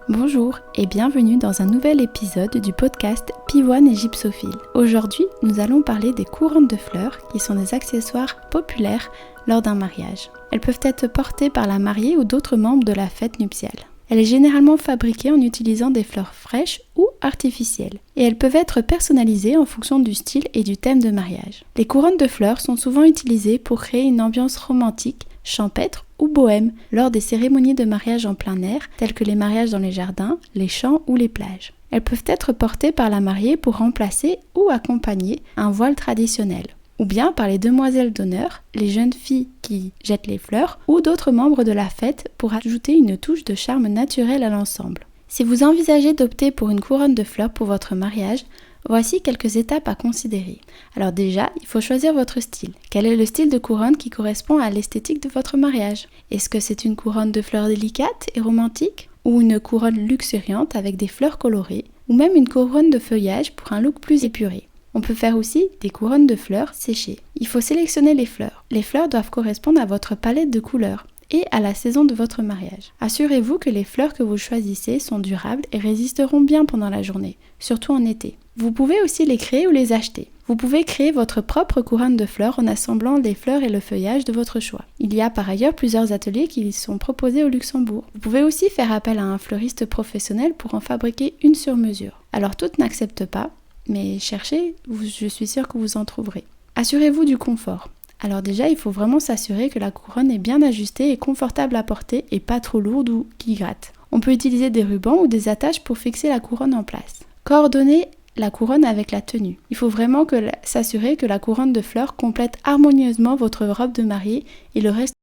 Bonjour et bienvenue dans un nouvel épisode du podcast Pivoine et Gypsophile. Aujourd'hui, nous allons parler des couronnes de fleurs qui sont des accessoires populaires lors d'un mariage. Elles peuvent être portées par la mariée ou d'autres membres de la fête nuptiale. Elle est généralement fabriquée en utilisant des fleurs fraîches ou artificielles et elles peuvent être personnalisées en fonction du style et du thème de mariage. Les couronnes de fleurs sont souvent utilisées pour créer une ambiance romantique, champêtre ou bohème lors des cérémonies de mariage en plein air telles que les mariages dans les jardins, les champs ou les plages. Elles peuvent être portées par la mariée pour remplacer ou accompagner un voile traditionnel, ou bien par les demoiselles d'honneur, les jeunes filles qui jettent les fleurs, ou d'autres membres de la fête pour ajouter une touche de charme naturel à l'ensemble. Si vous envisagez d'opter pour une couronne de fleurs pour votre mariage, voici quelques étapes à considérer. Alors déjà, il faut choisir votre style. Quel est le style de couronne qui correspond à l'esthétique de votre mariage? Est-ce que c'est une couronne de fleurs délicates et romantiques, ou une couronne luxuriante avec des fleurs colorées, ou même une couronne de feuillage pour un look plus épuré? On peut faire aussi des couronnes de fleurs séchées. Il faut sélectionner les fleurs. Les fleurs doivent correspondre à votre palette de couleurs et à la saison de votre mariage. Assurez-vous que les fleurs que vous choisissez sont durables et résisteront bien pendant la journée, surtout en été. Vous pouvez aussi les créer ou les acheter. Vous pouvez créer votre propre couronne de fleurs en assemblant les fleurs et le feuillage de votre choix. Il y a par ailleurs plusieurs ateliers qui sont proposés au Luxembourg. Vous pouvez aussi faire appel à un fleuriste professionnel pour en fabriquer une sur mesure. Alors toutes n'acceptent pas, mais cherchez, je suis sûre que vous en trouverez. Assurez-vous du confort. Alors déjà, il faut vraiment s'assurer que la couronne est bien ajustée et confortable à porter et pas trop lourde ou qui gratte. On peut utiliser des rubans ou des attaches pour fixer la couronne en place. Coordonnez la couronne avec la tenue. Il faut vraiment s'assurer que la couronne de fleurs complète harmonieusement votre robe de mariée et le reste